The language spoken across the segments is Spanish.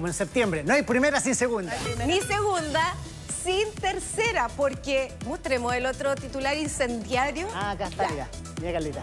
como en septiembre. No hay primera sin segunda. Ni segunda sin tercera, porque mostremos el otro titular incendiario. Ah, acá está, mira. Mira, Carlita.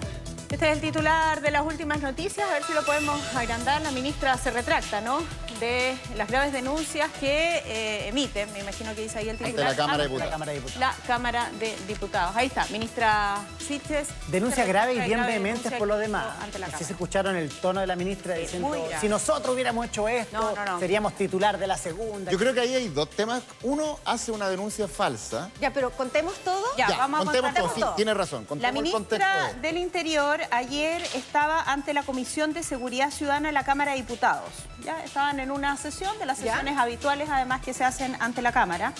Este es el titular de las últimas noticias, a ver si lo podemos agrandar. La ministra se retracta, ¿no?, de las graves denuncias que emite, me imagino que dice ahí el titular. Ante la Cámara de Diputados. La Cámara de Diputados. Ahí está, ministra Siches. Denuncia grave y bien vehementes por lo demás. Ante la Así Cámara. se escucharon el tono de la ministra diciendo, muy grave. si nosotros hubiéramos hecho esto, No. seríamos titular de la segunda. Yo creo que ahí hay dos temas. Uno, hace una denuncia falsa. Ya, pero contemos todo. Ya, vamos a contemos contar todo. Sí, todo. tiene razón. La Contemos el contexto ministra de... del Interior ayer estaba ante la Comisión de Seguridad Ciudadana de la Cámara de Diputados. Ya estaban en una sesión de las sesiones habituales, además, que se hacen ante la Cámara.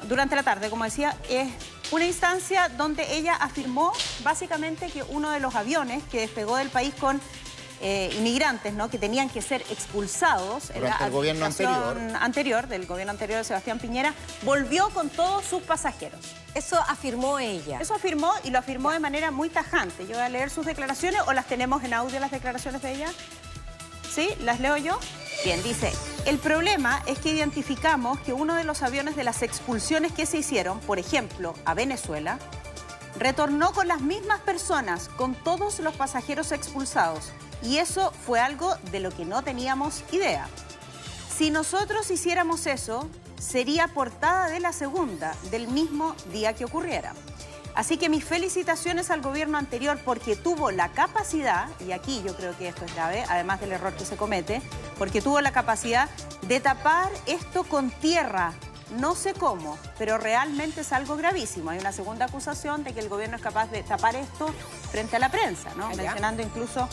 Durante la tarde, como decía, es una instancia donde ella afirmó básicamente que uno de los aviones que despegó del país con inmigrantes, ¿no?, que tenían que ser expulsados en la Durante el gobierno anterior, del gobierno anterior de Sebastián Piñera, volvió con todos sus pasajeros. Eso afirmó ella. Eso afirmó, y lo afirmó de manera muy tajante. Yo voy a leer sus declaraciones, o las tenemos en audio las declaraciones de ella. ¿Sí? ¿Las leo yo? Bien, dice: el problema es que identificamos que uno de los aviones de las expulsiones que se hicieron, por ejemplo, a Venezuela, retornó con las mismas personas, con todos los pasajeros expulsados. Y eso fue algo de lo que no teníamos idea. Si nosotros hiciéramos eso, sería portada de la segunda, del mismo día que ocurriera. Así que mis felicitaciones al gobierno anterior, porque tuvo la capacidad, y aquí yo creo que esto es grave, además del error que se comete, porque tuvo la capacidad de tapar esto con tierra. No sé cómo, pero realmente es algo gravísimo. Hay una segunda acusación de que el gobierno es capaz de tapar esto frente a la prensa, ¿no?, mencionando incluso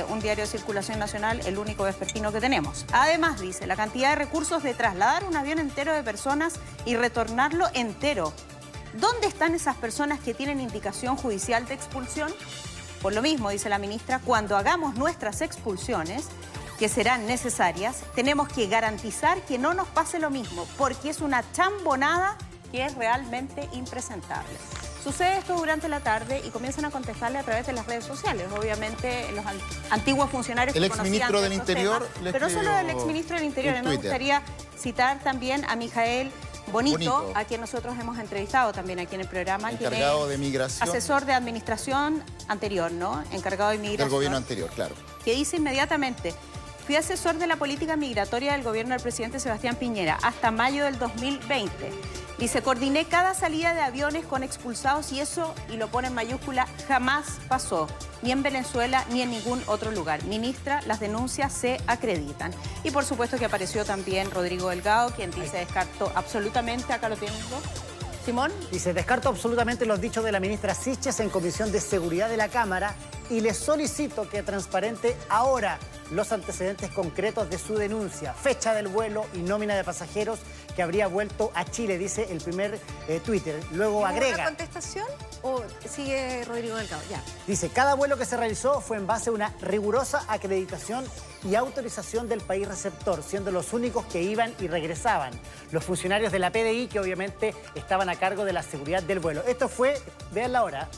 un diario de circulación nacional, el único vespertino que tenemos. Además, dice, la cantidad de recursos de trasladar un avión entero de personas y retornarlo entero. ¿Dónde están esas personas que tienen indicación judicial de expulsión? Por lo mismo, dice la ministra, cuando hagamos nuestras expulsiones, que serán necesarias, tenemos que garantizar que no nos pase lo mismo, porque es una chambonada que es realmente impresentable. Sucede esto durante la tarde y comienzan a contestarle a través de las redes sociales. Obviamente, los antiguos funcionarios El que conocían exministro del estos Interior temas, le pero no solo escribió el exministro del Interior. A mí me Twitter. gustaría citar también a Mijael Bonito, a quien nosotros hemos entrevistado también aquí en el programa. Encargado de migración. Asesor de administración anterior, ¿no? Encargado de migración. Del gobierno anterior, claro. Que dice inmediatamente: fui asesor de la política migratoria del gobierno del presidente Sebastián Piñera hasta mayo del 2020. Dice, coordiné cada salida de aviones con expulsados y eso, y lo pone en mayúscula, jamás pasó, ni en Venezuela ni en ningún otro lugar. Ministra, las denuncias se acreditan. Y por supuesto que apareció también Rodrigo Delgado, quien dice, descartó absolutamente, acá lo tengo, Simón. Dice, descarto absolutamente los dichos de la ministra Siches en Comisión de Seguridad de la Cámara y le solicito que transparente ahora los antecedentes concretos de su denuncia, fecha del vuelo y nómina de pasajeros que habría vuelto a Chile, dice el primer Twitter. Luego agrega... ¿Una contestación o sigue Rodrigo Delgado? Ya. Dice, cada vuelo que se realizó fue en base a una rigurosa acreditación y autorización del país receptor, siendo los únicos que iban y regresaban los funcionarios de la PDI, que obviamente estaban a cargo de la seguridad del vuelo. Esto fue, vean la hora,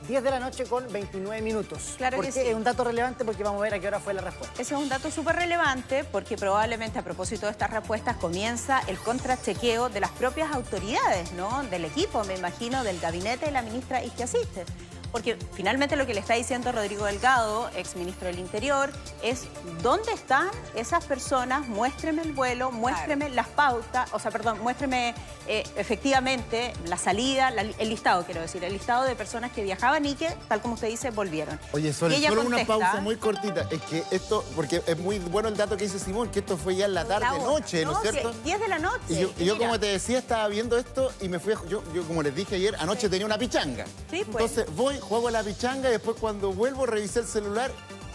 10 de la noche con 29 minutos. Claro ¿Por que qué? sí. Es un dato relevante porque vamos a ver a qué hora fue la respuesta. Ese es un dato súper relevante porque probablemente a propósito de estas respuestas comienza el contrachequeo de las propias autoridades, ¿no? Del equipo, me imagino, del gabinete de la ministra Isquia Siches. Porque finalmente lo que le está diciendo Rodrigo Delgado, exministro del Interior, es ¿dónde están esas personas? Muéstreme el vuelo, muéstreme las pautas, o sea, perdón, muéstreme efectivamente la salida, el listado, quiero decir, el listado de personas que viajaban y que, tal como usted dice, volvieron. Oye, Y solo ella una contesta, pausa muy cortita. Es que esto, porque es muy bueno el dato que dice Simón, que esto fue ya en la tarde-noche, ¿no es cierto? 10 de la noche. Y yo como te decía, estaba viendo esto y me fui a... Yo como les dije ayer, anoche tenía una pichanga. Sí, pues. Entonces voy, juego a la pichanga y después cuando vuelvo revisé el celular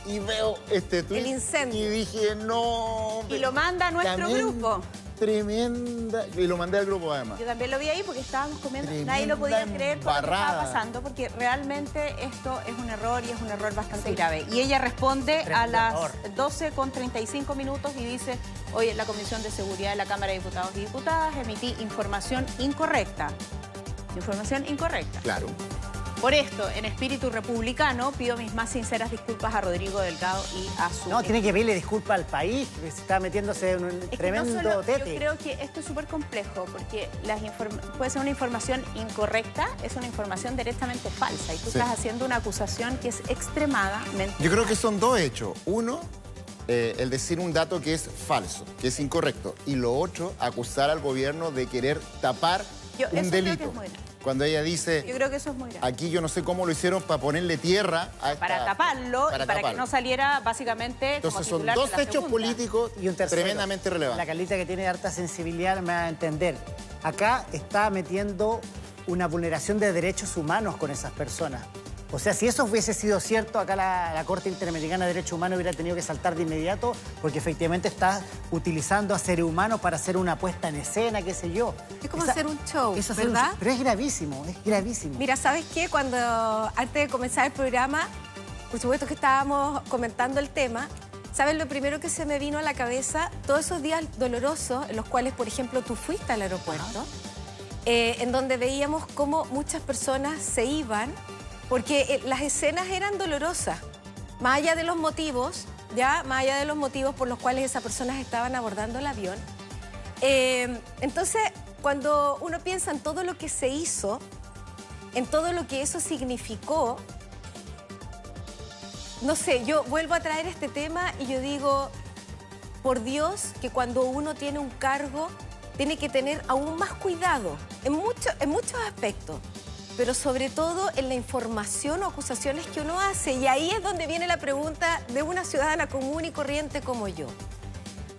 y veo este tweet. El incendio. Y dije, no... Y lo manda a nuestro grupo. Tremenda... Y lo mandé al grupo además. Yo también lo vi ahí porque estábamos comiendo. Tremenda Nadie lo podía creer por lo que estaba embarrada. pasando, porque realmente esto es un error y es un error bastante grave. Y ella responde a las 12:35 y dice, hoy en la Comisión de Seguridad de la Cámara de Diputados y Diputadas emití información incorrecta. Información incorrecta. Claro. Por esto, en espíritu republicano, pido mis más sinceras disculpas a Rodrigo Delgado y a su... No, tiene que pedirle disculpas al país, que se está metiéndose en un tremendo tete. Yo creo que esto es súper complejo, porque puede ser una información incorrecta, es una información directamente falsa, y tú estás haciendo una acusación que es extremadamente Yo creo que son dos hechos. Uno, el decir un dato que es falso, que es incorrecto. Y lo otro, acusar al gobierno de querer tapar un delito. Cuando ella dice, yo creo que eso es muy grave. Aquí yo no sé cómo lo hicieron para ponerle tierra a esta... Para taparlo, para que no saliera básicamente Entonces como titular son dos de la hechos segunda. políticos Y un tercero, tremendamente relevantes. La Carlita, que tiene harta sensibilidad, me va a entender. Acá está metiendo una vulneración de derechos humanos con esas personas. O sea, si eso hubiese sido cierto, acá la Corte Interamericana de Derechos Humanos hubiera tenido que saltar de inmediato, porque efectivamente está utilizando a seres humanos para hacer una puesta en escena, qué sé yo. Es como hacer un show, es hacer ¿verdad? Pero es gravísimo, es gravísimo. Mira, ¿sabes qué? Antes de comenzar el programa, por supuesto que estábamos comentando el tema, ¿sabes lo primero que se me vino a la cabeza? Todos esos días dolorosos en los cuales, por ejemplo, tú fuiste al aeropuerto, en donde veíamos cómo muchas personas se iban, porque las escenas eran dolorosas, más allá de los motivos, más allá de los motivos por los cuales esas personas estaban abordando el avión. Entonces, cuando uno piensa en todo lo que se hizo, en todo lo que eso significó, no sé, yo vuelvo a traer este tema y yo digo, por Dios, que cuando uno tiene un cargo, tiene que tener aún más cuidado en muchos aspectos, pero sobre todo en la información o acusaciones que uno hace. Y ahí es donde viene la pregunta de una ciudadana común y corriente como yo.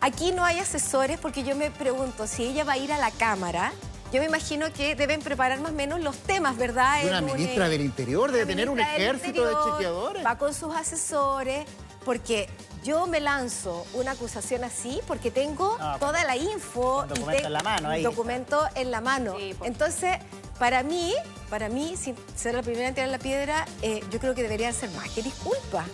Aquí no hay asesores, porque yo me pregunto, si ella va a ir a la Cámara, yo me imagino que deben preparar más o menos los temas, ¿verdad? Y una ministra del Interior debe tener un ejército de chequeadores. Va con sus asesores, porque yo me lanzo una acusación así porque tengo toda la info. Un documento en la mano ahí. Un documento en la mano. Sí, entonces, para mí, sin ser la primera en tirar la piedra, yo creo que deberían ser más que disculpas.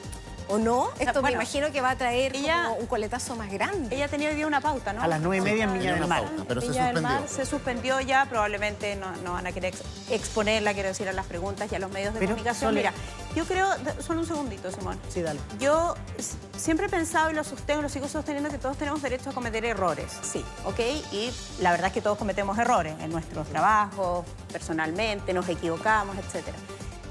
¿O no? Esto me imagino que va a traer como un coletazo más grande. Ella tenía hoy día una pauta, ¿no? A las 9:30 en Viña del Mar. Pero se Viña del Mar suspendió. se suspendió ya, probablemente no van a querer exponerla, quiero decir, a las preguntas y a los medios de comunicación. Mira, yo creo, solo un segundito, Simón. Sí, dale. Yo siempre he pensado y lo sostengo, lo sigo sosteniendo, que todos tenemos derecho a cometer errores. Sí. ¿Ok? Y la verdad es que todos cometemos errores en nuestros trabajos, personalmente, nos equivocamos, etcétera.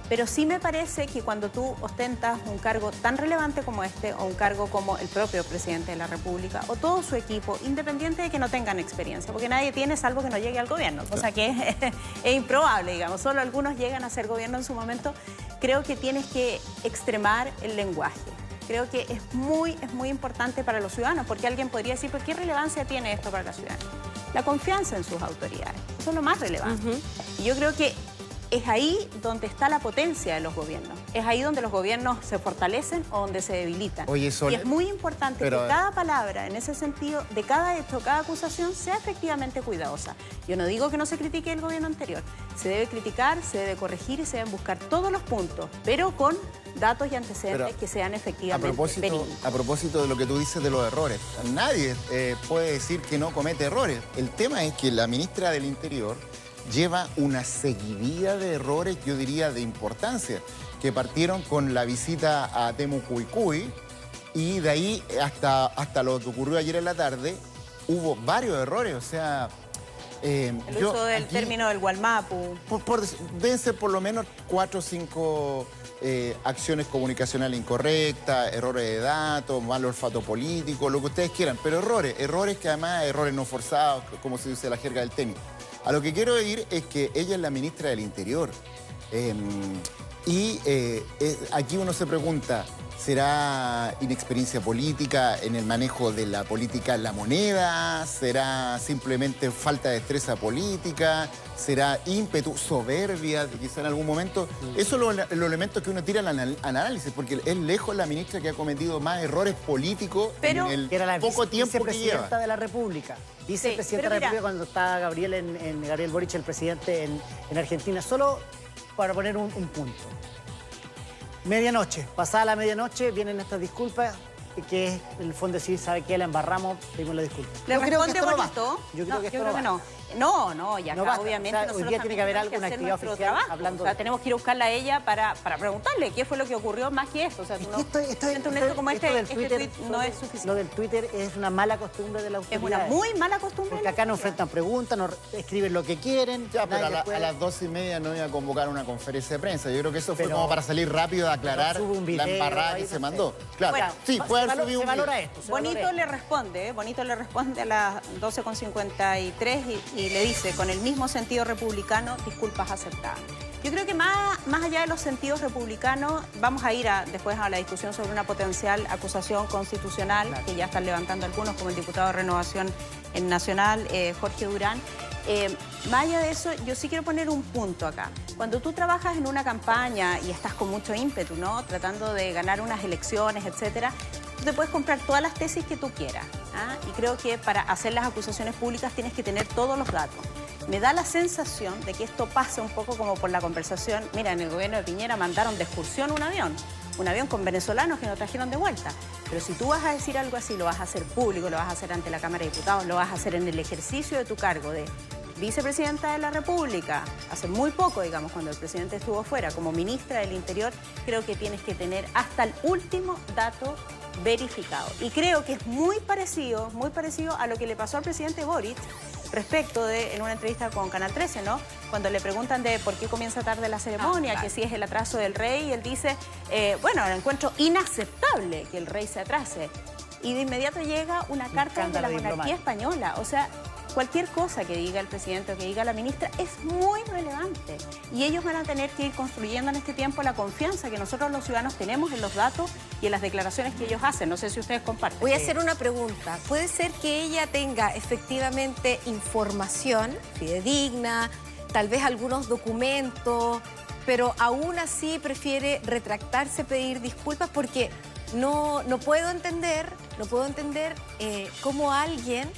Pero sí me parece que cuando tú ostentas un cargo tan relevante como este, o un cargo como el propio presidente de la República, o todo su equipo, independiente de que no tengan experiencia, porque nadie tiene salvo que no llegue al gobierno, cosa que es improbable, digamos, solo algunos llegan a ser gobierno en su momento, creo que tienes que extremar el lenguaje. Creo que es muy importante para los ciudadanos, porque alguien podría decir, ¿pero qué relevancia tiene esto para la ciudadanía? La confianza en sus autoridades, eso es lo más relevante. Y yo creo que es ahí donde está la potencia de los gobiernos. Es ahí donde los gobiernos se fortalecen o donde se debilitan. Oye, y es muy importante que cada palabra, en ese sentido, de cada hecho, cada acusación, sea efectivamente cuidadosa. Yo no digo que no se critique el gobierno anterior. Se debe criticar, se debe corregir y se deben buscar todos los puntos, pero con datos y antecedentes que sean efectivamente verídicos. A propósito de lo que tú dices de los errores, nadie puede decir que no comete errores. El tema es que la ministra del Interior lleva una seguidilla de errores, yo diría, de importancia, que partieron con la visita a Temucuicui y de ahí hasta lo que ocurrió ayer en la tarde, hubo varios errores, o sea... el uso del término del Gualmapu. Deben ser por lo menos 4 o 5 acciones comunicacionales incorrectas, errores de datos, mal olfato político, lo que ustedes quieran, pero errores que además, errores no forzados, como se dice la jerga del tenis. A lo que quiero ir es que ella es la ministra del Interior. Aquí uno se pregunta, ¿será inexperiencia política en el manejo de la política en la moneda? ¿Será simplemente falta de destreza política? ¿Será ímpetu, soberbia, quizá en algún momento? Eso es los elementos que uno tira al análisis, porque es lejos la ministra que ha cometido más errores políticos en el poco tiempo que lleva. Vicepresidenta de la República. Vicepresidenta de la República cuando estaba Gabriel Boric, el presidente en Argentina. Solo para poner un punto. Medianoche, pasada la medianoche, vienen estas disculpas, que es, en el fondo, decir, ¿sabe qué? La embarramos, pedimos la disculpa. ¿Le responde bonito? Yo creo que no. No, y acá No basta. obviamente O sea, hoy nosotros día tiene que haber también alguna tenemos actividad hacer nuestro oficial trabajo. hablando O sea, de- tenemos que ir a buscarla a ella para preguntarle qué fue lo que ocurrió más que esto. O sea, Es tú que no, esto frente a un hecho como esto este, del este Twitter, tweet no es suficiente. Lo del Twitter es una mala costumbre de la Es autoridad. una muy mala costumbre. Porque de la acá nos autoridad. enfrentan preguntas, nos escriben lo que quieren. Ya, pero nadie puede- a las 12:30 no iba a convocar una conferencia de prensa. Yo creo que eso fue Pero- como para salir rápido a aclarar Sube un video la embarrada ahí, que se no sé. mandó. Claro, Bueno, sí, puede haber subido se un valora video. esto. se Bonito valora le responde a las 12:53 y le dice, con el mismo sentido republicano, disculpas aceptadas. Yo creo que más allá de los sentidos republicanos, vamos a ir después a la discusión sobre una potencial acusación constitucional, Claro. que ya están levantando algunos, como el diputado de Renovación Nacional, Jorge Durán. Más allá de eso, yo sí quiero poner un punto acá. Cuando tú trabajas en una campaña y estás con mucho ímpetu, ¿no? Tratando de ganar unas elecciones, etcétera, tú te puedes comprar todas las tesis que tú quieras. ¿Ah? Y creo que para hacer las acusaciones públicas tienes que tener todos los datos. Me da la sensación de que esto pasa un poco como por la conversación. Mira, en el gobierno de Piñera mandaron de excursión un avión con venezolanos que nos trajeron de vuelta. Pero si tú vas a decir algo así, lo vas a hacer público, lo vas a hacer ante la Cámara de Diputados, lo vas a hacer en el ejercicio de tu cargo de vicepresidenta de la República, hace muy poco, digamos, cuando el presidente estuvo fuera, como ministra del Interior, creo que tienes que tener hasta el último dato verificado. Y creo que es muy parecido a lo que le pasó al presidente Boric respecto de, en una entrevista con Canal 13, ¿no? Cuando le preguntan de por qué comienza tarde la ceremonia, claro. que si es el atraso del rey, y él dice, bueno, encuentro inaceptable que el rey se atrase. Y de inmediato llega una carta de la escándalo monarquía española. O sea, cualquier cosa que diga el presidente o que diga la ministra es muy relevante. Y ellos van a tener que ir construyendo en este tiempo la confianza que nosotros los ciudadanos tenemos en los datos y en las declaraciones que ellos hacen. No sé si ustedes comparten. Voy a hacer una pregunta. ¿Puede ser que ella tenga efectivamente información fidedigna, tal vez algunos documentos, pero aún así prefiere retractarse, pedir disculpas? Porque no puedo entender cómo alguien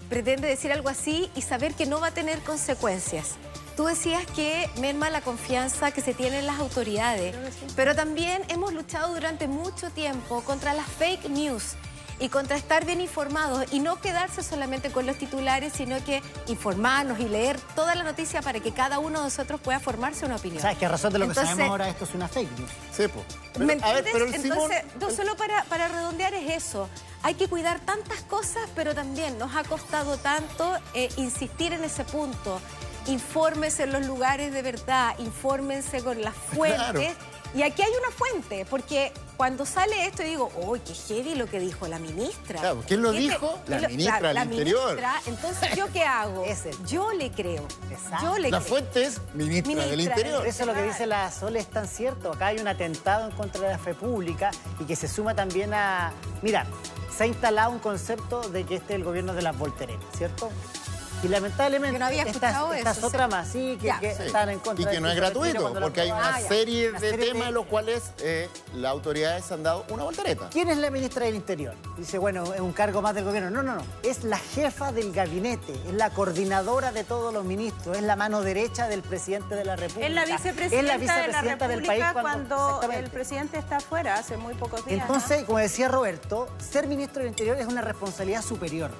pretende decir algo así y saber que no va a tener consecuencias. Tú decías que merma la confianza que se tiene en las autoridades, pero también hemos luchado durante mucho tiempo contra las fake news y contra estar bien informados y no quedarse solamente con los titulares, sino que informarnos y leer toda la noticia para que cada uno de nosotros pueda formarse una opinión. ¿Sabes qué razón de lo que Entonces, sabemos ahora? Esto es una fake news. Sí, po. Pero, ¿me a ver, entiendes? pero el Simón... Entonces, solo para redondear es eso. Hay que cuidar tantas cosas, pero también nos ha costado tanto insistir en ese punto. Infórmense en los lugares de verdad, infórmense con las fuentes. Claro. Y aquí hay una fuente, porque cuando sale esto, yo digo, ¡uy, qué heavy lo que dijo la ministra! Claro, ¿quién lo ¿Quién dijo? La ministra del la Interior. Ministra, entonces, ¿yo qué hago? Ese. Yo le creo. Exacto. Yo le La creo. fuente es ministra del Ministra. Interior. Eso es lo que dice la Sole, es tan cierto. Acá hay un atentado en contra de la fe pública y que se suma también a... Mira, se ha instalado un concepto de que este es el gobierno de las volteretas, ¿cierto? Y lamentablemente Yo no había escuchado esta eso, es otra sí. más, sí, Ya. que Sí. están en contra. Y que del no es tipo de retiro gratuito, cuando lo porque hay una aprobaron. serie Una de serie temas en los cuales las autoridades han dado una voltereta. ¿Quién es la ministra del Interior? Dice, bueno, es un cargo más del gobierno. No. Es la jefa del gabinete, es la coordinadora de todos los ministros, es la mano derecha del presidente de la República. Es la vicepresidenta, Es la vicepresidenta de la del país República cuando exactamente. el presidente está afuera, hace muy pocos días. Entonces, como decía Roberto, ser ministro del Interior es una responsabilidad superior.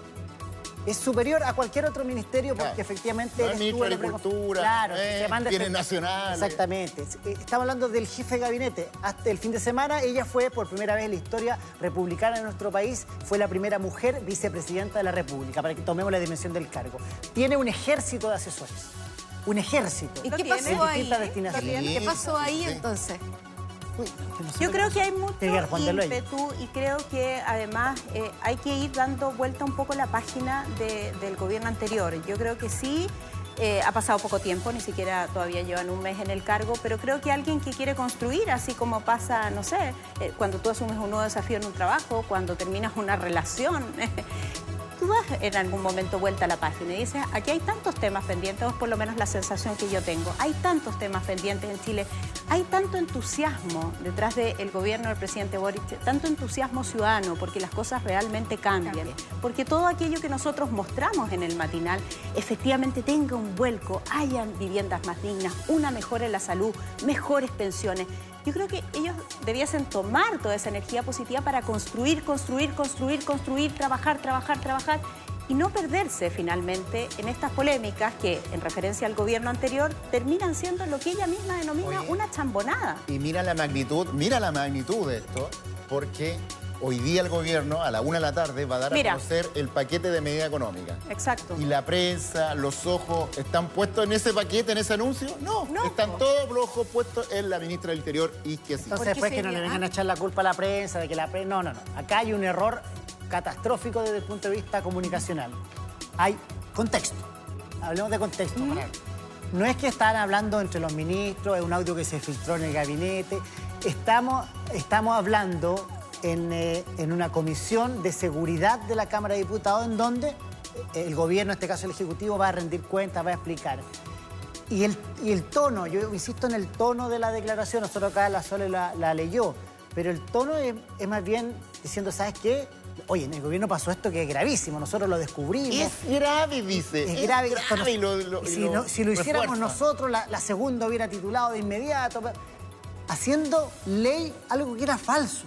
Es superior a cualquier otro ministerio porque Claro. efectivamente No, eres ministro tú de el Agricultura, Claro, se manda bienes este- nacionales. Exactamente. Estamos hablando del jefe de gabinete. Hasta el fin de semana ella fue por primera vez en la historia republicana de nuestro país, fue la primera mujer vicepresidenta de la República, para que tomemos la dimensión del cargo. Tiene un ejército de asesores. Un ejército. ¿Y ¿Lo qué tiene? pasó En ahí? distintas destinaciones. ¿Qué pasó ahí Sí. entonces? Uy, que no sé Yo lo que creo pasó. que hay mucho Tiene que responderlo ella. ímpetu y creo que además hay que ir dando vuelta un poco la página del gobierno anterior. Yo creo que sí, ha pasado poco tiempo, ni siquiera todavía llevan un mes en el cargo, pero creo que alguien que quiere construir, así como pasa, no sé, cuando tú asumes un nuevo desafío en un trabajo, cuando terminas una relación, tú das en algún momento vuelta a la página y dices, aquí hay tantos temas pendientes, o es por lo menos la sensación que yo tengo, hay tantos temas pendientes en Chile, hay tanto entusiasmo detrás del gobierno del presidente Boric, tanto entusiasmo ciudadano, porque las cosas realmente cambian, porque todo aquello que nosotros mostramos en el matinal efectivamente tenga un vuelco, hayan viviendas más dignas, una mejora en la salud, mejores pensiones. Yo creo que ellos debiesen tomar toda esa energía positiva para construir, trabajar. y no perderse finalmente en estas polémicas que, en referencia al gobierno anterior, terminan siendo lo que ella misma denomina una chambonada. Y mira la magnitud de esto, porque hoy día el gobierno a la 1 de la tarde va a dar a conocer el paquete de medida económica. Exacto. Y la prensa, los ojos, ¿están puestos en ese paquete, en ese anuncio? No, están todos los ojos puestos en la ministra del Interior, Isquia Siche. Entonces después que no le vengan a echar la culpa a la prensa, de que la prensa... No. Acá hay un error catastrófico desde el punto de vista comunicacional. Hay contexto. Hablemos de contexto. No es que están hablando entre los ministros, es un audio que se filtró en el gabinete. Estamos hablando en una comisión de seguridad de la Cámara de Diputados en donde el gobierno, en este caso el Ejecutivo, va a rendir cuentas, va a explicar. Y el tono, yo insisto en el tono de la declaración, nosotros acá la Sole la leyó, pero el tono es más bien diciendo, ¿sabes qué? Oye, en el gobierno pasó esto que es gravísimo, nosotros lo descubrimos. Es grave, dice. Es grave. Si lo hiciéramos refuerza. nosotros, la segunda hubiera titulado de inmediato, haciendo ley algo que era falso,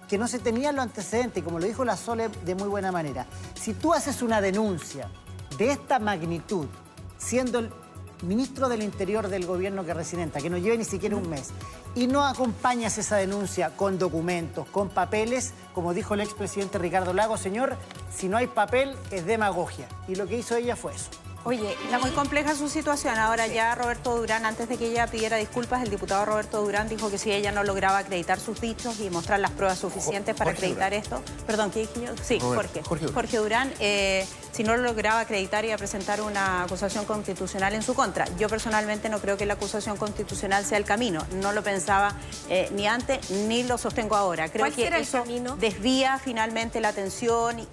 que no se tenía los antecedentes, y como lo dijo la Sole de muy buena manera. Si tú haces una denuncia de esta magnitud, siendo el ministro del Interior del gobierno que residenta, que no lleve ni siquiera un mes, y no acompañas esa denuncia con documentos, con papeles, como dijo el expresidente Ricardo Lagos, señor, si no hay papel es demagogia. Y lo que hizo ella fue eso. Oye, está muy compleja su situación. Ahora ya Roberto Durán, antes de que ella pidiera disculpas, el diputado Roberto Durán dijo que si ella no lograba acreditar sus dichos y mostrar las pruebas suficientes para acreditar esto... Perdón, ¿qué dije yo? Sí, Jorge Durán. Si no lo lograba acreditar, iba a presentar una acusación constitucional en su contra. Yo personalmente no creo que la acusación constitucional sea el camino. No lo pensaba ni antes ni lo sostengo ahora. Creo que eso desvía finalmente la atención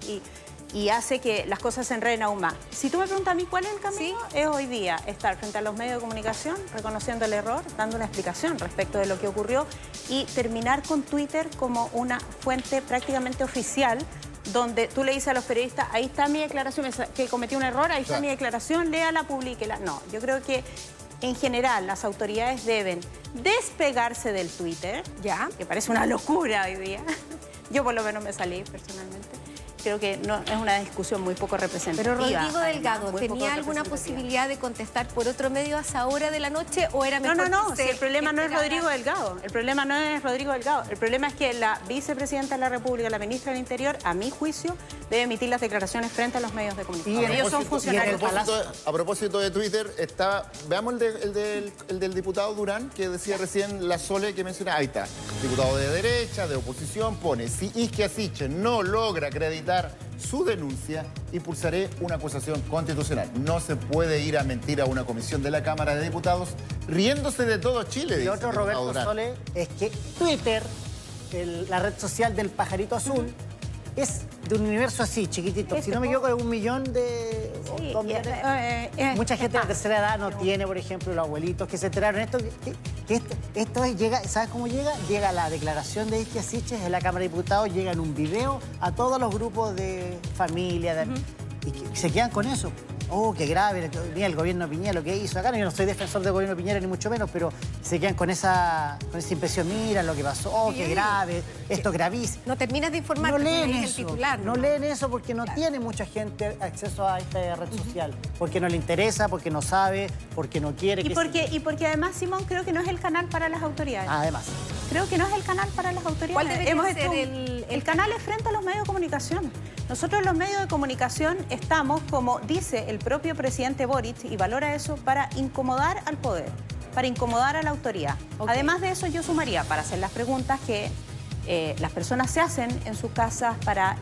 y hace que las cosas se enreden aún más. Si tú me preguntas a mí cuál es el camino, es hoy día estar frente a los medios de comunicación, reconociendo el error, dando una explicación respecto de lo que ocurrió y terminar con Twitter como una fuente prácticamente oficial donde tú le dices a los periodistas, ahí está mi declaración, que cometí un error, ahí está mi declaración, léala, publíquela. No, yo creo que en general las autoridades deben despegarse del Twitter, que parece una locura hoy día. Yo por lo menos me salí personalmente. Creo que no, es una discusión muy poco representativa. Pero Rodrigo Delgado, ¿tenía alguna posibilidad de contestar por otro medio a esa hora de la noche o era mejor? No, si el problema no es Rodrigo Delgado. El problema no es Rodrigo Delgado. El problema es que la vicepresidenta de la República, la ministra del Interior, a mi juicio, debe emitir las declaraciones frente a los medios de comunicación. Ellos son funcionarios. A propósito de Twitter, veamos el del diputado Durán, que decía recién la Sole que mencionaba. Ahí está. Diputado de derecha, de oposición, pone: si Isquia Siche no logra acreditar su denuncia, impulsaré una acusación constitucional. No se puede ir a mentir a una comisión de la Cámara de Diputados riéndose de todo Chile. Y otro, Roberto Sole, es que Twitter, la red social del pajarito azul, es de un universo así, chiquitito. Si no me equivoco, es 1 millón de... Mucha gente de la tercera edad no tiene, por ejemplo, los abuelitos que se enteraron. Esto llega, ¿sabes cómo llega? Llega la declaración de Isquia Siche en la Cámara de Diputados, llega en un video a todos los grupos de familia, y se quedan con eso. Oh, qué grave, mira el gobierno Piñera lo que hizo acá. Yo no soy defensor del gobierno Piñera ni mucho menos, pero se quedan con esa impresión, mira lo que pasó, oh, qué grave, esto es gravísimo. No terminas de informar, no leen el eso, titular. no leen eso porque no tiene mucha gente acceso a esta red social, porque no le interesa, porque no sabe, porque no quiere. Y porque además, Simón, creo que no es el canal para las autoridades. Además. Creo que no es el canal para las autoridades. ¿Cuál debería ser el canal es frente a los medios de comunicación. Nosotros los medios de comunicación estamos, como dice el propio presidente Boric, y valora eso, para incomodar al poder, para incomodar a la autoridad. Además de eso, yo sumaría para hacer las preguntas que las personas se hacen en sus casas para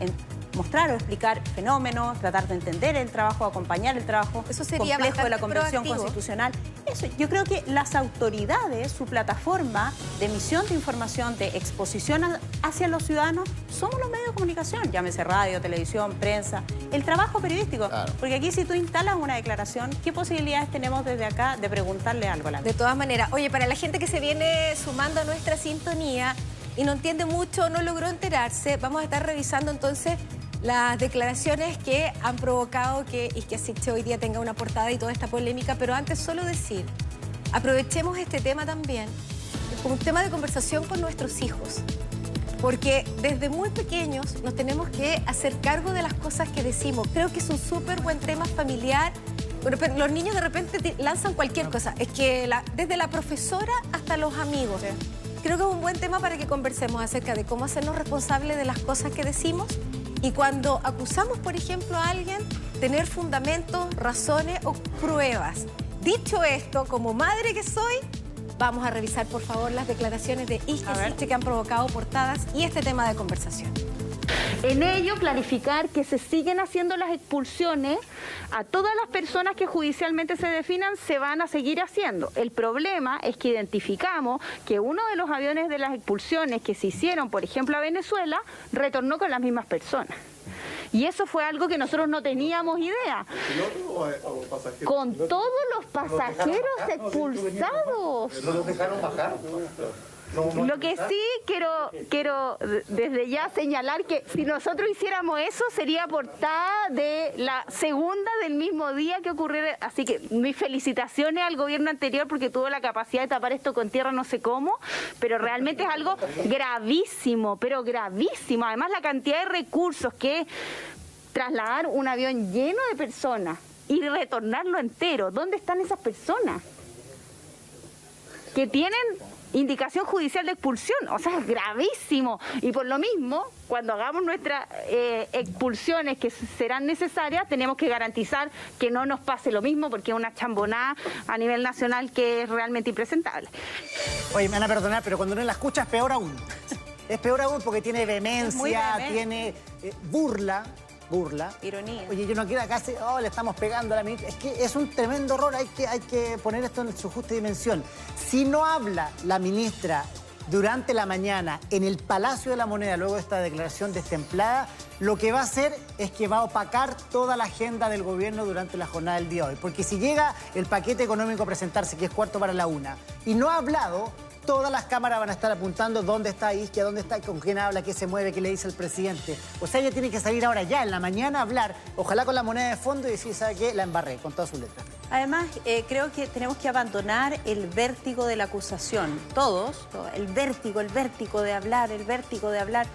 mostrar o explicar fenómenos, tratar de entender el trabajo, acompañar el trabajo complejo de la Convención Constitucional. Eso, yo creo que las autoridades, su plataforma de emisión de información, de exposición hacia los ciudadanos, somos los medios de comunicación, llámese radio, televisión, prensa, el trabajo periodístico. Claro. Porque aquí si tú instalas una declaración, ¿qué posibilidades tenemos desde acá de preguntarle algo a la gente? De todas maneras, oye, para la gente que se viene sumando a nuestra sintonía y no entiende mucho, no logró enterarse, vamos a estar revisando entonces las declaraciones que han provocado que Isquia Siche hoy día tenga una portada y toda esta polémica, pero antes solo decir, aprovechemos este tema también como un tema de conversación con nuestros hijos. Porque desde muy pequeños nos tenemos que hacer cargo de las cosas que decimos. Creo que es un súper buen tema familiar. Bueno, pero los niños de repente lanzan cualquier cosa. Es que desde la profesora hasta los amigos. Sí. Creo que es un buen tema para que conversemos acerca de cómo hacernos responsables de las cosas que decimos. Y cuando acusamos, por ejemplo, a alguien, tener fundamentos, razones o pruebas. Dicho esto, como madre que soy, vamos a revisar, por favor, las declaraciones de Isque que han provocado portadas y este tema de conversación. En ello, clarificar que se siguen haciendo las expulsiones a todas las personas que judicialmente se definan, se van a seguir haciendo. El problema es que identificamos que uno de los aviones de las expulsiones que se hicieron, por ejemplo, a Venezuela, retornó con las mismas personas. Y eso fue algo que nosotros no teníamos idea. Con todos los pasajeros expulsados. ¿No los dejaron bajar? Lo que sí quiero desde ya señalar que si nosotros hiciéramos eso sería portada de la segunda del mismo día que ocurrió. Así que mis felicitaciones al gobierno anterior porque tuvo la capacidad de tapar esto con tierra no sé cómo, pero realmente es algo gravísimo, pero gravísimo. Además la cantidad de recursos que trasladar un avión lleno de personas y retornarlo entero. ¿Dónde están esas personas que tienen indicación judicial de expulsión? O sea, es gravísimo. Y por lo mismo, cuando hagamos nuestras expulsiones que serán necesarias, tenemos que garantizar que no nos pase lo mismo, porque es una chambonada a nivel nacional que es realmente impresentable. Oye, me van a perdonar, pero cuando uno la escucha es peor aún. Es peor aún porque tiene vehemencia, tiene burla. Ironía. Oye, yo no quiero acá, le estamos pegando a la ministra. Es que es un tremendo error, hay que poner esto en su justa dimensión. Si no habla la ministra durante la mañana en el Palacio de la Moneda, luego de esta declaración destemplada, lo que va a hacer es que va a opacar toda la agenda del gobierno durante la jornada del día de hoy. Porque si llega el paquete económico a presentarse, que es 1:45, y no ha hablado, todas las cámaras van a estar apuntando dónde está Isque, dónde está, con quién habla, qué se mueve, qué le dice el presidente. O sea, ella tiene que salir ahora ya, en la mañana, a hablar, ojalá con la moneda de fondo y decir, ¿sabe qué? La embarré, con todas sus letras. Además, creo que tenemos que abandonar el vértigo de la acusación. Todos, el vértigo de hablar, el vértigo de hablar.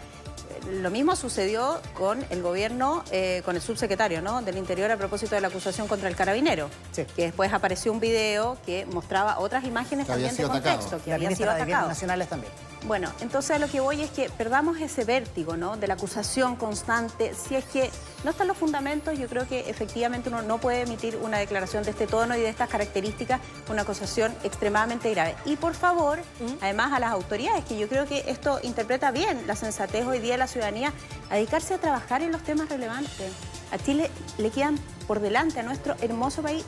Lo mismo sucedió con el gobierno, con el subsecretario, ¿no?, del Interior a propósito de la acusación contra el carabinero. Sí. Que después apareció un video que mostraba otras imágenes también de contexto, que habían sido atacados. Nacionales también. Bueno, entonces a lo que voy es que perdamos ese vértigo, ¿no?, de la acusación constante. Si es que no están los fundamentos, yo creo que efectivamente uno no puede emitir una declaración de este tono y de estas características, una acusación extremadamente grave. Y por favor, además a las autoridades, que yo creo que esto interpreta bien la sensatez hoy día de la ciudadanía, a dedicarse a trabajar en los temas relevantes. A Chile le quedan por delante, a nuestro hermoso país,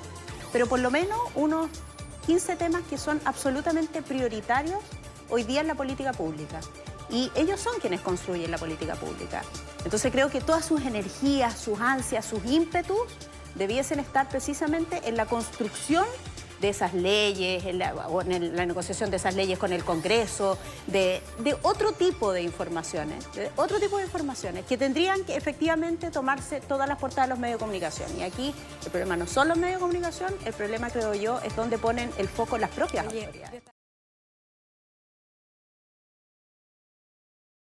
pero por lo menos unos 15 temas que son absolutamente prioritarios hoy día en la política pública. Y ellos son quienes construyen la política pública. Entonces creo que todas sus energías, sus ansias, sus ímpetus debiesen estar precisamente en la construcción de esas leyes, en la negociación de esas leyes con el Congreso, de otro tipo de informaciones, que tendrían que efectivamente tomarse todas las portadas de los medios de comunicación. Y aquí el problema no son los medios de comunicación, el problema, creo yo, es donde ponen el foco las propias autoridades.